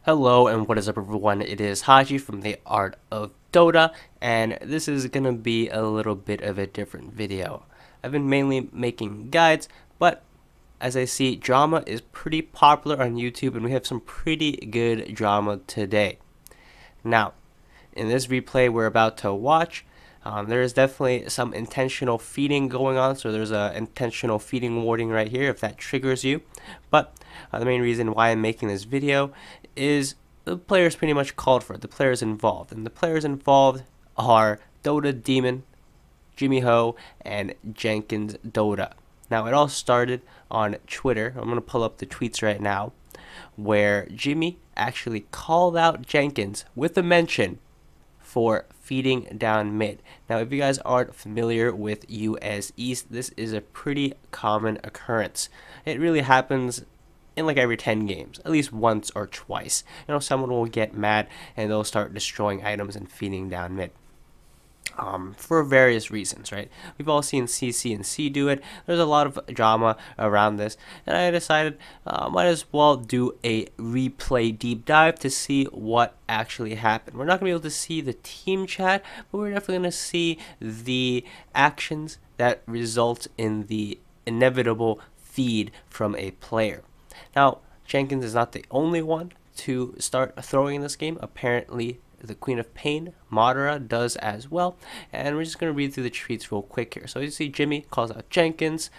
Hello and what is up everyone, it is Haji from the Art of Dota, and this is gonna be a little bit of a different video. I've been mainly making guides, but as I see, drama is pretty popular on YouTube and we have some pretty good drama today. Now, in this replay we're about to watch, there is definitely some intentional feeding going on, so there's a intentional feeding warning right here if that triggers you. But the main reason why I'm making this video is the players pretty much called for it, the players involved. And the players involved are Dota Demon, Jimmy Ho, and Jenkins Dota. Now it all started on Twitter. I'm going to pull up the tweets right now, where Jimmy actually called out Jenkins with a mention for feeding down mid. Now if you guys aren't familiar with US East, this is a pretty common occurrence. It really happens in like every 10 games, at least once or twice. You know, someone will get mad and they'll start destroying items and feeding down mid. For various reasons, right? We've all seen CC and C do it. There's a lot of drama around this, and I decided might as well do a replay deep dive to see what actually happened. We're not going to be able to see the team chat, but we're definitely going to see the actions that result in the inevitable feed from a player. Now, Jenkins is not the only one to start throwing in this game. Apparently, the Queen of Pain, Madara, does as well. And we're just going to read through the tweets real quick here. So you see Jimmy calls out Jenkins.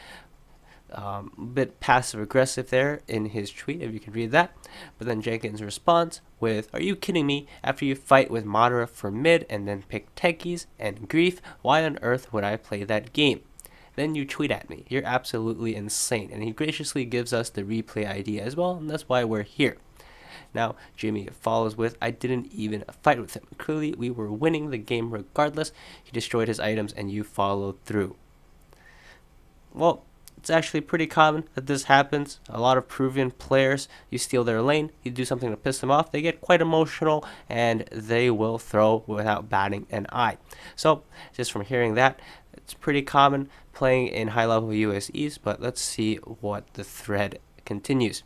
A bit passive-aggressive there in his tweet, if you can read that. But then Jenkins responds with, "Are you kidding me? After you fight with Madara for mid and then pick Techies and Grief, why on earth would I play that game? Then you tweet at me. You're absolutely insane." And he graciously gives us the replay ID as well, and that's why we're here. Now, Jimmy follows with, "I didn't even fight with him. Clearly, we were winning the game regardless. He destroyed his items and you followed through." Well, it's actually pretty common that this happens. A lot of Peruvian players, you steal their lane, you do something to piss them off, they get quite emotional and they will throw without batting an eye. So, just from hearing that, it's pretty common playing in high-level US East, but let's see what the thread continues,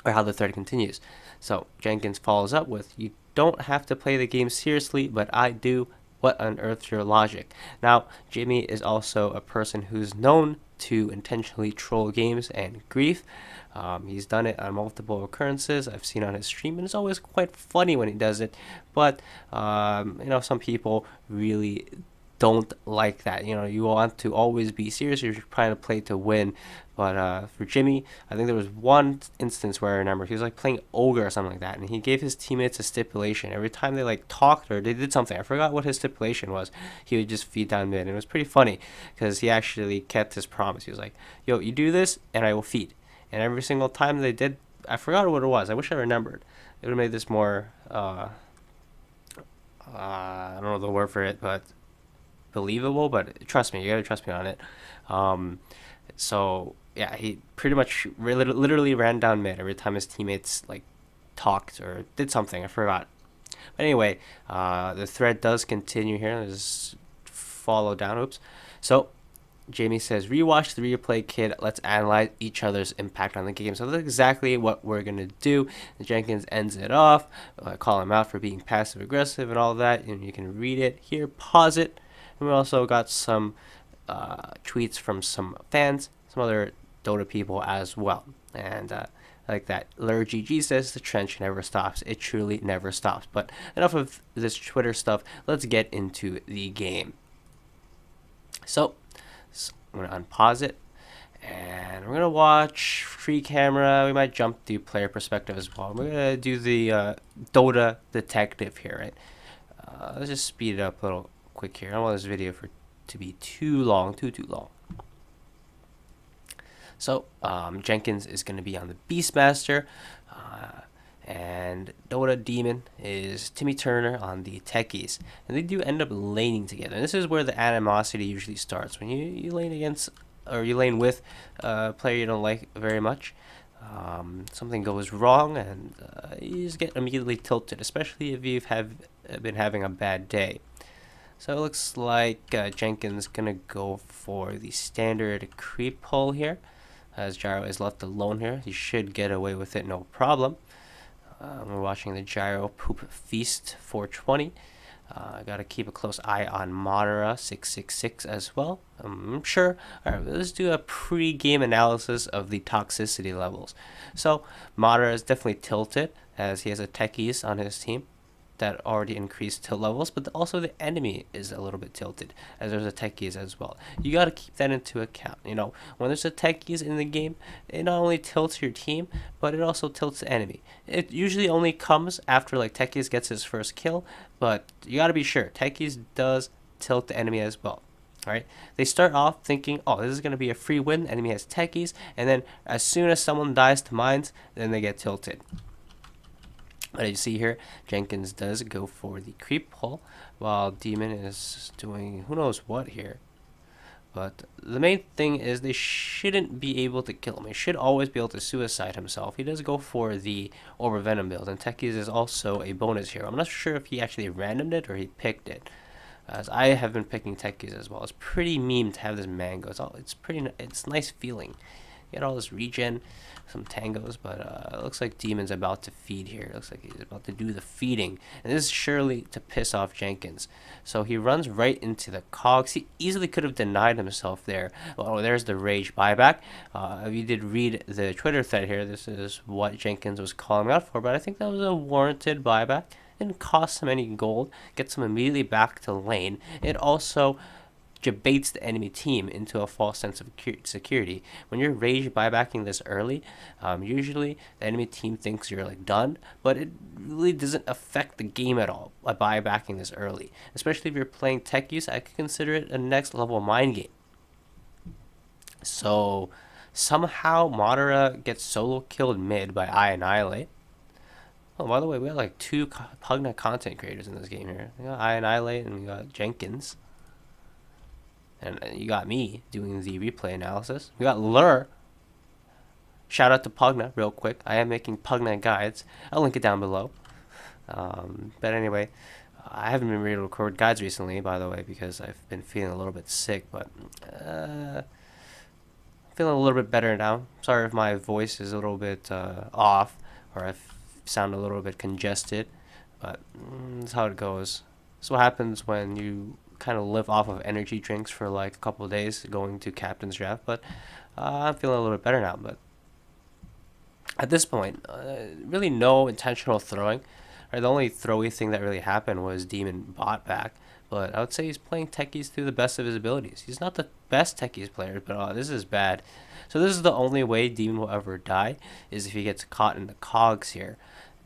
or how the thread continues. So Jenkins follows up with, "You don't have to play the game seriously, but I do. What on earth's your logic?" Now, Jimmy is also a person who's known to intentionally troll games and Grief. He's done it on multiple occurrences. I've seen on his stream, and it's always quite funny when he does it. But you know, some people really don't like that. You know, you want to always be serious. You're trying to play to win. But for Jimmy, I think there was one instance where I remember he was like playing Ogre or something like that, and he gave his teammates a stipulation. Every time they like talked or they did something, I forgot what his stipulation was, he would just feed down mid. And it was pretty funny because he actually kept his promise. He was like, "Yo, you do this and I will feed." And every single time they did, I forgot what it was. I wish I remembered. It would have made this more, I don't know the word for it, but believable. But trust me, you gotta trust me on it. So yeah, he pretty much literally ran down mid every time his teammates like talked or did something. I forgot. But anyway, the thread does continue here. Let's follow down. Oops. So Jamie says, "Rewatch the replay, kid. Let's analyze each other's impact on the game." So that's exactly what we're gonna do. And Jenkins ends it off, call him out for being passive aggressive and all that. And you can read it here. Pause it. And we also got some tweets from some fans, some other Dota people as well. And like that, Lur GG says, "The trench never stops. It truly never stops." But enough of this Twitter stuff. Let's get into the game. So I'm going to unpause it. And we're going to watch free camera. We might jump to player perspective as well. We're going to do the Dota detective here, right? Let's just speed it up a little quick here. I don't want this video to be too long, too long. So Jenkins is going to be on the Beastmaster, and Dota Demon is Timmy Turner on the Techies, and they do end up laning together. And this is where the animosity usually starts, when you lane against, or you lane with a player you don't like very much. Something goes wrong, and you just get immediately tilted, especially if you've been having a bad day. So it looks like Jenkins gonna go for the standard creep pull here, as Gyro is left alone here. He should get away with it, no problem. We're watching the Gyro Poop Feast 420. I gotta keep a close eye on Madara 666 as well. I'm sure. Alright, let's do a pre-game analysis of the toxicity levels. So Madara is definitely tilted as he has a techies on his team that already increased tilt levels, but also the enemy is a little bit tilted as there's a techies as well. You got to keep that into account. You know, when there's a techies in the game, it not only tilts your team, but it also tilts the enemy. It usually only comes after like techies gets his first kill, but you got to be sure techies does tilt the enemy as well. Alright, they start off thinking, oh, this is going to be a free win, the enemy has techies, and then as soon as someone dies to mines, then they get tilted. But as you see here, Jenkins does go for the creep pull, while Demon is doing who knows what here. But the main thing is they shouldn't be able to kill him. He should always be able to suicide himself. He does go for the Orb Venom build, and Techies is also a bonus hero. I'm not sure if he actually randomed it or he picked it, as I have been picking Techies as well. It's pretty meme to have this mango. It's nice feeling. You get all this regen, some tangos, but it looks like Demon's about to feed here. It looks like he's about to do the feeding, and this is surely to piss off Jenkins. So he runs right into the cogs. He easily could have denied himself there. Oh, there's the rage buyback. If you did read the Twitter thread here, this is what Jenkins was calling out for, but I think that was a warranted buyback. It didn't cost him any gold. Gets him immediately back to lane. It also debates the enemy team into a false sense of security. When you're rage buybacking this early, usually the enemy team thinks you're like done, but it really doesn't affect the game at all by buybacking this early. Especially if you're playing tech use, I could consider it a next level mind game. So somehow Madara gets solo killed mid by I Annihilate. Oh, by the way, we got like 2 Pugna content creators in this game here. We got I Annihilate and we got Jenkins. And you got me doing the replay analysis. We got Lure. Shout out to Pugna real quick. I am making Pugna guides. I'll link it down below. But anyway, I haven't been able to record guides recently, by the way, because I've been feeling a little bit sick. But I'm feeling a little bit better now. Sorry if my voice is a little bit off, or I sound a little bit congested. But that's how it goes. That's what happens when you kind of live off of energy drinks for like a couple of days going to captain's draft. But I'm feeling a little bit better now. But at this point, really no intentional throwing. Right, the only throwy thing that really happened was Demon bought back. But I would say he's playing techies to the best of his abilities. He's not the best techies player, but this is bad. So this is the only way Demon will ever die, is if he gets caught in the cogs here,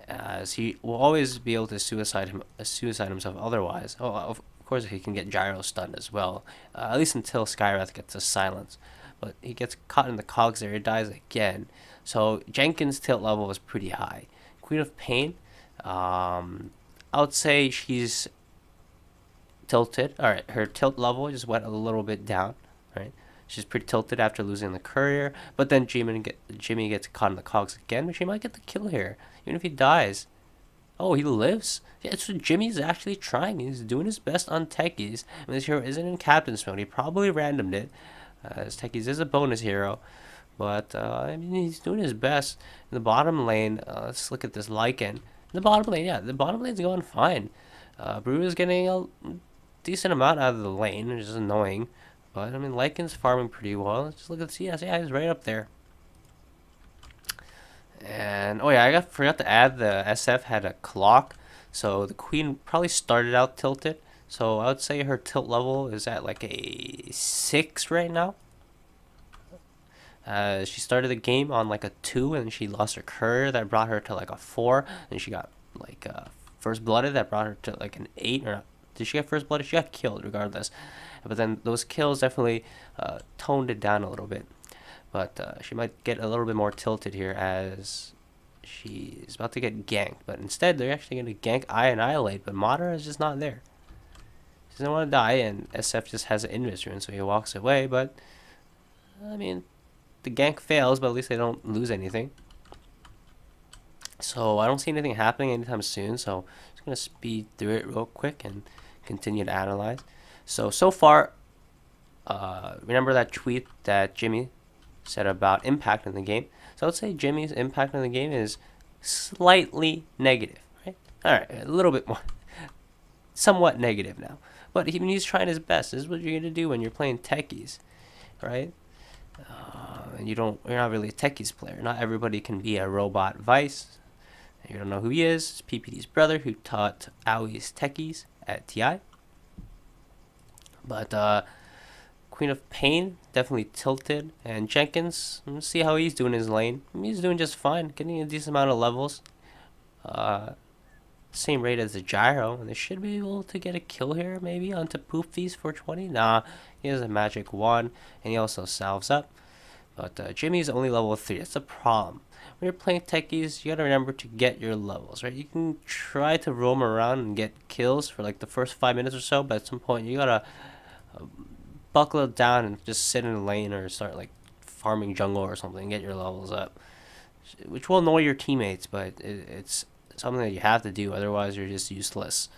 as he will always be able to suicide himself otherwise. Oh, of course, he can get gyro stunned as well, at least until Skywrath gets a silence. But he gets caught in the cogs there, he dies again. So Jenkins' tilt level is pretty high. Queen of Pain, I would say she's tilted. Alright, her tilt level just went a little bit down. Right, she's pretty tilted after losing the courier. But then Jimmy gets caught in the cogs again, but she might get the kill here, even if he dies. Oh, he lives? Yeah, so Jimmy's actually trying. He's doing his best on techies. I mean, this hero isn't in captain's mode. He probably randomed it, as techies is a bonus hero. But, I mean, he's doing his best. In the bottom lane, let's look at this Lycan. In the bottom lane, yeah, the bottom lane's going fine. Brew is getting a decent amount out of the lane, which is annoying. But, I mean, Lycan's farming pretty well. Let's just look at the CS. Yeah, he's right up there. And oh yeah, I forgot to add the SF had a clock, so the queen probably started out tilted. So I would say her tilt level is at like a 6 right now. She started the game on like a 2, and she lost her courier that brought her to like a 4, and she got like first blooded that brought her to like an 8. Or did she get first blooded? She got killed regardless. But then those kills definitely toned it down a little bit. But she might get a little bit more tilted here as she's about to get ganked. But instead, they're actually going to gank I Annihilate. But Madara is just not there. He doesn't want to die, and SF just has an invis rune, so he walks away. But, I mean, the gank fails, but at least they don't lose anything. So I don't see anything happening anytime soon. So I'm just going to speed through it real quick and continue to analyze. So far, remember that tweet that Jimmy said about impact in the game. So I would say Jimmy's impact in the game is slightly negative, right? All right, a little bit more, somewhat negative now. But he's trying his best. This is what you're gonna do when you're playing techies, right? And you're not really a techies player. Not everybody can be a robot Vice. You don't know who he is. It's PPD's brother who taught Aui's techies at TI. But Queen of Pain definitely tilted, and Jenkins, let's see how he's doing in his lane. He's doing just fine, getting a decent amount of levels. Same rate as the Gyro, and they should be able to get a kill here, maybe onto Poofy's 420. Nah, he has a magic wand, and he also salves up. But Jimmy's only level 3. That's a problem. When you're playing techies, you gotta remember to get your levels, right? You can try to roam around and get kills for like the first 5 minutes or so, but at some point you gotta buckle it down and just sit in a lane or start like farming jungle or something and get your levels up, which will annoy your teammates, but it's something that you have to do, otherwise you're just useless.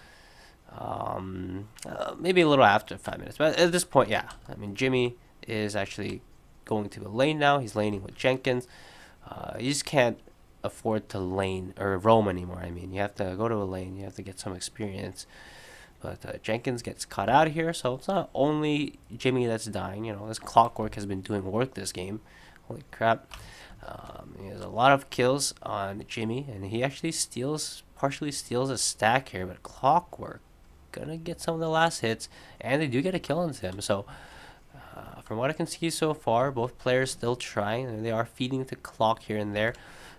Maybe a little after 5 minutes, but at this point, yeah, I mean, Jimmy is actually going to a lane now. He's laning with Jenkins. You just can't afford to lane or roam anymore. I mean, you have to go to a lane, you have to get some experience. But Jenkins gets caught out here, so it's not only Jimmy that's dying. You know, this Clockwork has been doing work this game. Holy crap. He has a lot of kills on Jimmy, and he actually partially steals a stack here, but Clockwork gonna get some of the last hits, and they do get a kill on him. So from what I can see so far, both players still trying, and they are feeding the clock here and there,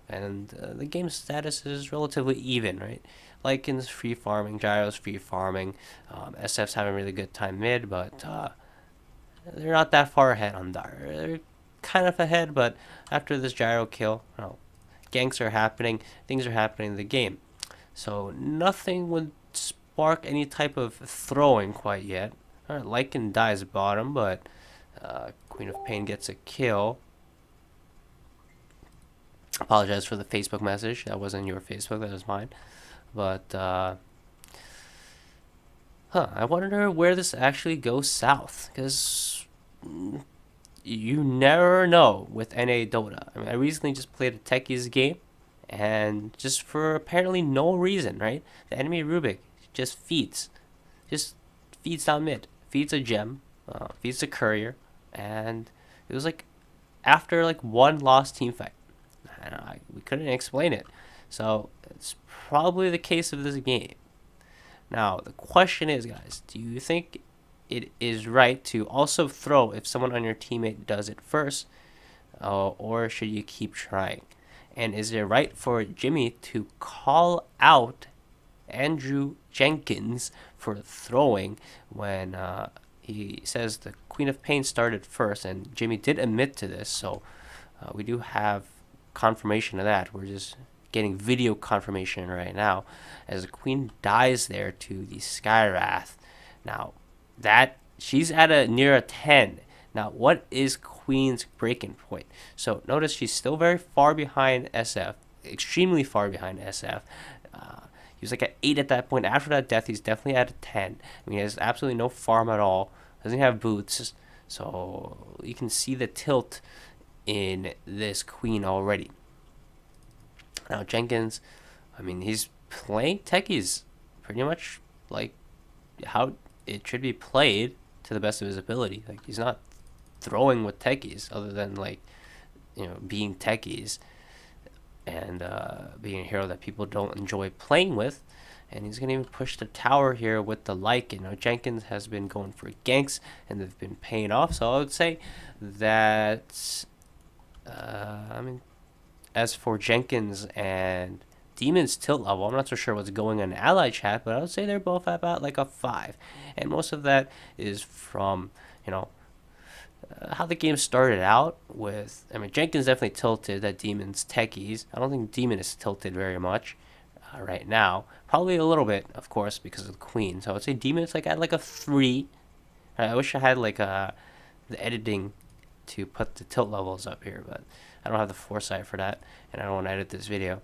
and the game status is relatively even, right? Lycan's free farming, Gyro's free farming, SF's having a really good time mid, but they're not that far ahead on Dar. They're kind of ahead, but after this Gyro kill, ganks are happening, things are happening in the game. So nothing would spark any type of throwing quite yet. Lycan dies bottom, but Queen of Pain gets a kill. Apologize for the Facebook message. That wasn't your Facebook, that was mine. But I wonder where this actually goes south, because you never know with NA Dota. I mean, I recently just played a Techies game, and just for apparently no reason, right? The enemy Rubik just feeds down mid, feeds a gem, feeds a courier, and it was like after like one lost team fight. We couldn't explain it. So it's probably the case of this game. Now the question is, guys, do you think it is right to also throw if someone on your teammate does it first, or should you keep trying? And is it right for Jimmy to call out Andrew Jenkins for throwing when he says the Queen of Pain started first, and Jimmy did admit to this, so we do have confirmation of that. We're just getting video confirmation right now as the Queen dies there to the Skywrath. Now that she's at near a 10. Now what is Queen's breaking point? So notice she's still very far behind SF, extremely far behind SF. He was like at 8 at that point. After that death, he's definitely at a 10. I mean, he has absolutely no farm at all. Doesn't have boots. So you can see the tilt in this Queen already. Now Jenkins, I mean, he's playing techies pretty much like how it should be played to the best of his ability. Like, he's not throwing with techies other than, like, you know, being techies and being a hero that people don't enjoy playing with. And he's going to even push the tower here with the like. You know, Jenkins has been going for ganks, and they've been paying off. So I would say that, I mean, as for Jenkins and Demon's tilt level, I'm not so sure what's going on in ally chat, but I would say they're both about like a 5. And most of that is from, you know, how the game started out with. I mean, Jenkins definitely tilted at Demon's techies. I don't think Demon is tilted very much right now. Probably a little bit, of course, because of the Queen. So I would say Demon's like at like a 3. I wish I had like the editing to put the tilt levels up here, but I don't have the foresight for that, and I don't want to edit this video.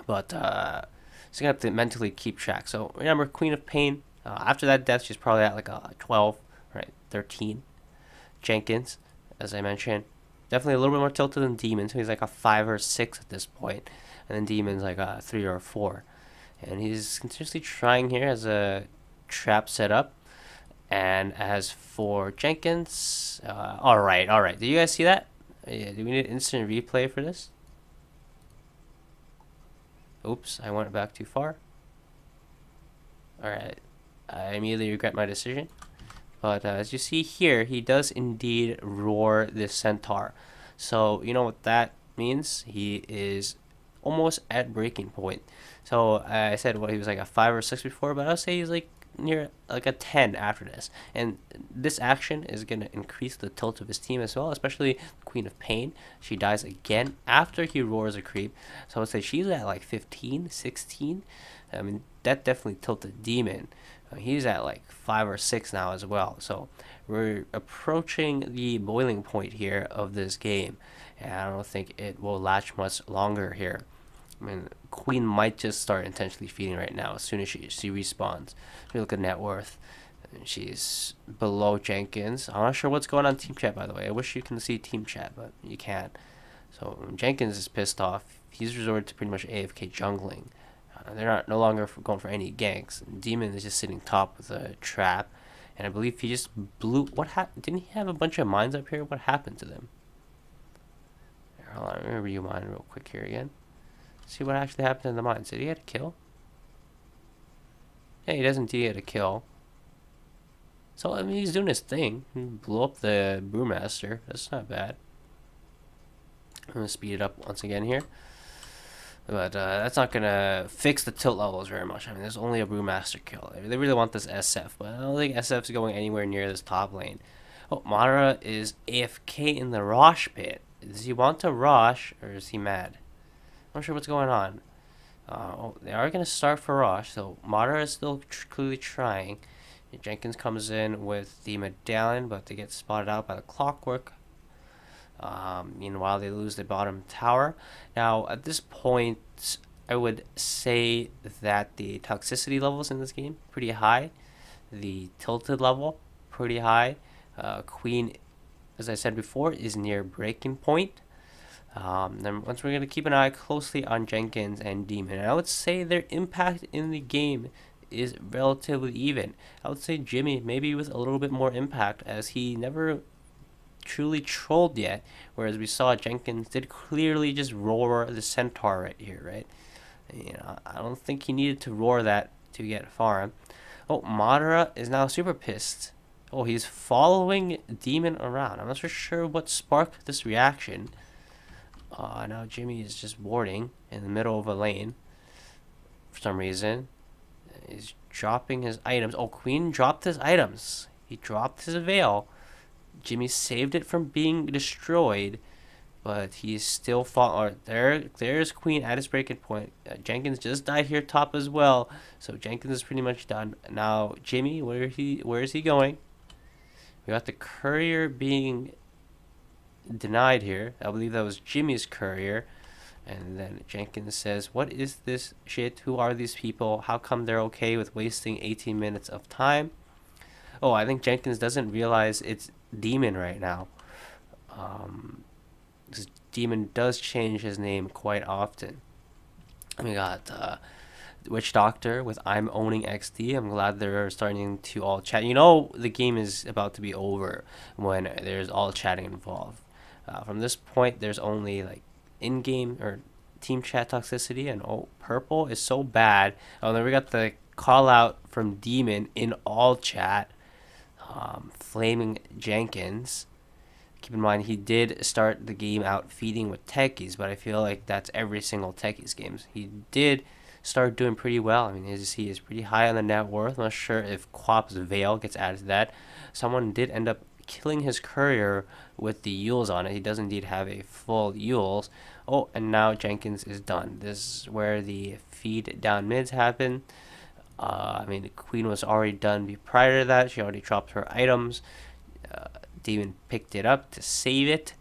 But so you have to mentally keep track. So remember, Queen of Pain, after that death, she's probably at like a 12, right? 13. Jenkins, as I mentioned, Definitely a little bit more tilted than Demon, so he's like a 5 or 6 at this point. And then Demon's like a 3 or a 4. And he's continuously trying here as a trap setup. And as for Jenkins, alright. Did you guys see that? Yeah, do we need instant replay for this? Oops, I went back too far. Alright, I immediately regret my decision. But as you see here, he does indeed roar this centaur. So, you know what that means? He is almost at breaking point. So, I said, he was like a 5 or 6 before, but I'll say he's like near like a 10 after this. And this action is going to increase the tilt of his team as well, especially Queen of Pain. She dies again after he roars a creep. So, I would say she's at like 15, 16. I mean, that definitely tilted Demon. He's at like 5 or 6 now as well. So we're approaching the boiling point here of this game. And I don't think it will last much longer here. I mean, Queen might just start intentionally feeding right now as soon as she respawns. If you look at net worth, she's below Jenkins. I'm not sure what's going on in team chat, by the way. I wish you can see team chat, but you can't. So Jenkins is pissed off. He's resorted to pretty much AFK jungling. They're no longer going for any ganks. Demon is just sitting top with a trap, and I believe he just blew. What happened? Didn't he have a bunch of mines up here? What happened to them? Here, hold on, let me review mine real quick here again. See what actually happened in the mines. Did he get a kill? Yeah, he doesn't get a kill. So I mean, he's doing his thing. He blew up the brewmaster. That's not bad. I'm gonna speed it up once again here. But that's not going to fix the tilt levels very much. I mean, there's only a Brewmaster kill. They really want this SF, but I don't think SF's going anywhere near this top lane. Oh, Madara is AFK in the Rosh pit. Does he want to Rosh, or is he mad? I'm not sure what's going on. Oh, they are going to start for Rosh, so Madara is still clearly trying. Jenkins comes in with the medallion, but they get spotted out by the clockwork. Meanwhile, they lose the bottom tower. Now, at this point, I would say that the toxicity levels in this game pretty high. The tilted level pretty high. Queen, as I said before, is near breaking point. Then once we're going to keep an eye closely on Jenkins and Demon. And I would say their impact in the game is relatively even. I would say Jimmy maybe with a little bit more impact, as he never truly trolled yet, whereas we saw Jenkins did clearly just roar the centaur right here, right? You know, I don't think he needed to roar that to get farm. Oh, Madara is now super pissed. Oh, he's following Demon around. I'm not so sure what sparked this reaction. Now Jimmy is just warding in the middle of a lane for some reason. He's dropping his items. Oh, Queen dropped his items. He dropped his veil. Jimmy saved it from being destroyed, but he's still there's Queen at his breaking point. Jenkins just died here top as well, so Jenkins is pretty much done. Now Jimmy, where is he going? We got the courier being denied here. I believe that was Jimmy's courier. And then Jenkins says, "What is this shit? Who are these people? How come they're okay with wasting 18 minutes of time?" Oh, I think Jenkins doesn't realize it's Demon right now. This Demon does change his name quite often. We got Witch Doctor with I'm owning XD. I'm glad they're starting to all chat. You know the game is about to be over when there's all chatting involved. From this point, there's only like in-game or team chat toxicity, and oh, purple is so bad. Oh, then we got the call out from Demon in all chat. Flaming Jenkins. Keep in mind, he did start the game out feeding with techies, but I feel like that's every single techies games. He did start doing pretty well. I mean, as you see, he's pretty high on the net worth. I'm not sure if Quap's Veil gets added to that. Someone did end up killing his courier with the Yules on it. He does indeed have a full Yules. Oh, and now Jenkins is done. This is where the feed down mids happen. I mean, the Queen was already done prior to that. She already dropped her items. Demon picked it up to save it.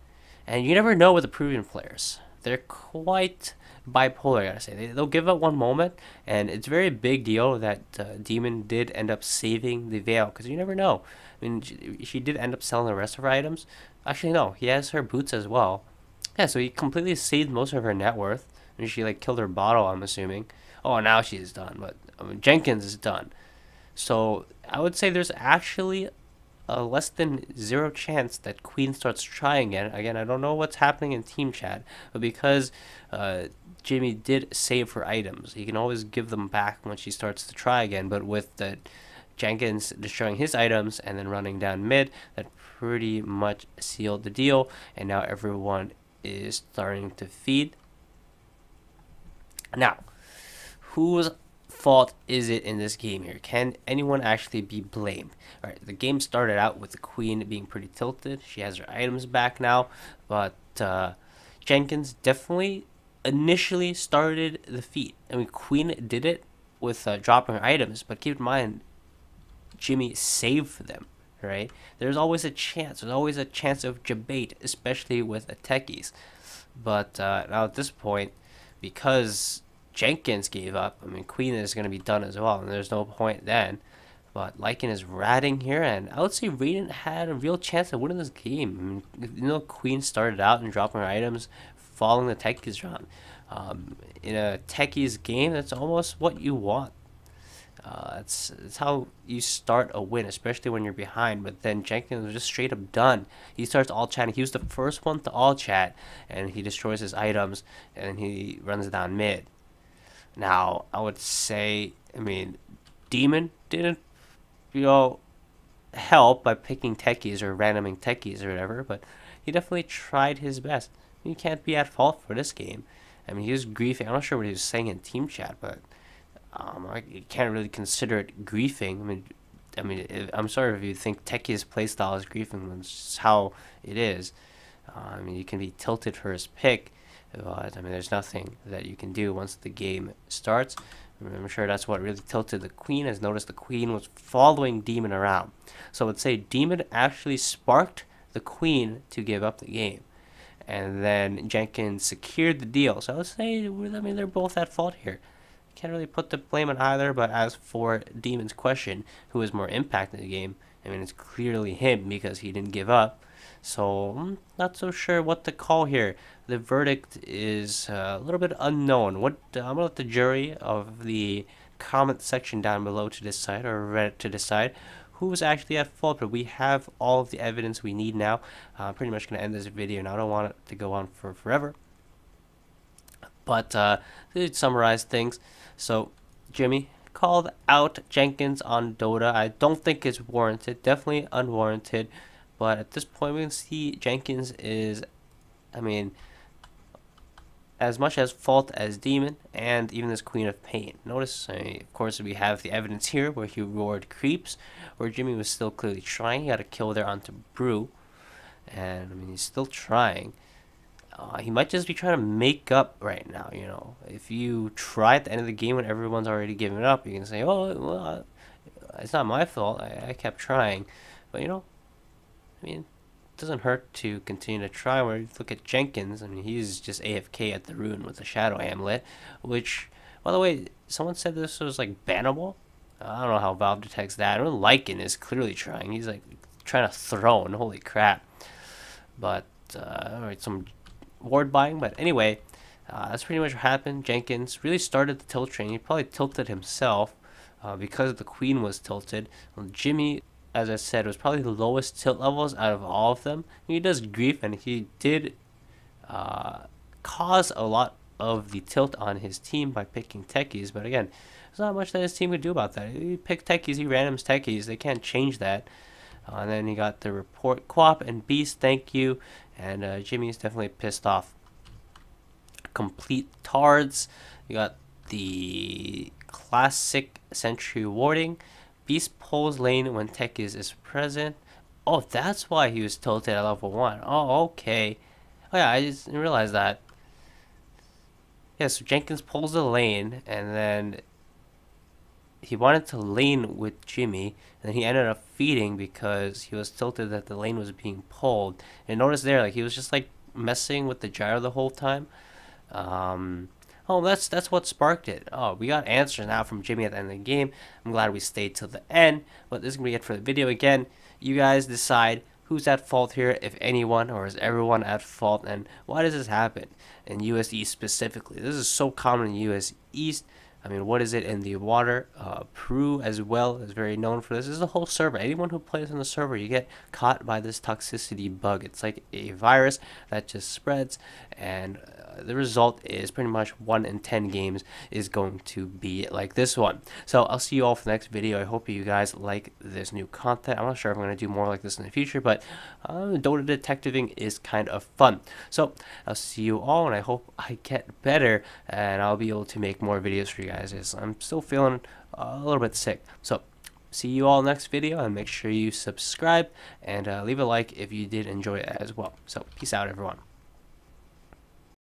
And you never know with the Peruvian players. They're quite bipolar, I gotta say. They'll give up one moment, and it's a very big deal that Demon did end up saving the veil, because you never know. I mean, she did end up selling the rest of her items. Actually, no, he has her boots as well. Yeah, so he completely saved most of her net worth, and she like killed her bottle, I'm assuming. Oh, now she's done, but I mean, Jenkins is done. So I would say there's actually a less than zero chance that Queen starts trying again. Again, I don't know what's happening in team chat, but because Jimmy did save her items, he can always give them back when she starts to try again. But with the Jenkins destroying his items and then running down mid, that pretty much sealed the deal. And now everyone is starting to feed. Now, whose fault is it in this game here? Can anyone actually be blamed? All right, the game started out with the Queen being pretty tilted. She has her items back now, but Jenkins definitely initially started the feat. I mean, Queen did it with dropping her items, but keep in mind, Jimmy saved them, right? There's always a chance. There's always a chance of debate, especially with the techies. But now at this point, because Jenkins gave up, I mean, Queen is going to be done as well, and there's no point then. But Lycan is ratting here, and I would say Radiant had a real chance of winning this game. I mean, you know, Queen started out and dropping her items, following the techies around. In a techies game, that's almost what you want. That's how you start a win, especially when you're behind. But then Jenkins was just straight up done. He starts all chatting. He was the first one to all chat, and he destroys his items, and he runs down mid. Now, I would say, I mean, Demon didn't, help by picking techies or randoming techies or whatever, but he definitely tried his best. You can't be at fault for this game. I mean, he was griefing. I'm not sure what he was saying in team chat, but you can't really consider it griefing. I'm sorry if you think Techie's playstyle is griefing. That's just how it is. I mean, you can be tilted for his pick, but I mean, there's nothing that you can do once the game starts. I'm sure that's what really tilted the Queen. As noticed, the Queen was following Demon around. So I would say Demon actually sparked the Queen to give up the game, and then Jenkins secured the deal. So I would say, I mean, they're both at fault here. Can't really put the blame on either. But as for Demon's question, who is more impacted in the game, I mean, it's clearly him because he didn't give up. So I'm not so sure what to call here. The verdict is a little bit unknown. I'm gonna let the jury of the comment section down below to decide, or Reddit to decide, who was actually at fault. But we have all of the evidence we need now. I'm pretty much gonna end this video now. I don't want it to go on for forever. But to summarize things, so Jimmy called out Jenkins on Dota. I don't think it's warranted, definitely unwarranted. But at this point, we can see Jenkins is, I mean, as much as fault as Demon and even this Queen of Pain. Notice, of course, we have the evidence here where he roared creeps, where Jimmy was still clearly trying. He got a kill there onto Brew, and I mean, he's still trying. He might just be trying to make up right now, If you try at the end of the game when everyone's already given up, you can say, oh, well, it's not my fault. I kept trying. But, I mean, it doesn't hurt to continue to try. Where you look at Jenkins, I mean, he's just AFK at the Ruin with the Shadow Amulet, which, by the way, someone said this was, like, bannable. I don't know how Valve detects that. I don't like it. Is clearly trying. He's, like, trying to throw, holy crap. But, alright, some ward buying. But anyway, that's pretty much what happened. Jenkins really started the tilt train. He probably tilted himself because the Queen was tilted. Well, Jimmy, as I said, was probably the lowest tilt levels out of all of them. He does grief, and he did cause a lot of the tilt on his team by picking techies. But again, there's not much that his team could do about that. He picked techies, he randoms techies. They can't change that. And then he got the report. Quap and Beast, thank you. And Jimmy's definitely pissed off. Complete tards. You got the classic sentry warding. Beast pulls lane when techies is present. Oh, that's why he was tilted at level 1. Oh, okay. Oh yeah, I just didn't realize that. Yeah, so Jenkins pulls the lane, and then he wanted to lane with Jimmy, and then he ended up feeding because he was tilted that the lane was being pulled. And notice there, like, he was just like messing with the gyro the whole time. Oh, that's what sparked it. Oh, we got answers now from Jimmy at the end of the game. I'm glad we stayed till the end. But this is gonna be it for the video. Again, you guys decide who's at fault here, if anyone, or is everyone at fault, and why does this happen in US East specifically? This is so common in US East. I mean, what is it in the water? Peru as well is very known for this. This is a whole server. Anyone who plays on the server, you get caught by this toxicity bug. It's like a virus that just spreads, and the result is pretty much 1 in 10 games is going to be like this one. So I'll see you all for the next video. I hope you guys like this new content. I'm not sure if I'm going to do more like this in the future, but Dota detectiving is kind of fun. So I'll see you all, and I hope I get better, and I'll be able to make more videos for you guys. I'm still feeling a little bit sick. So see you all next video, and make sure you subscribe and leave a like if you did enjoy it as well. So peace out, everyone.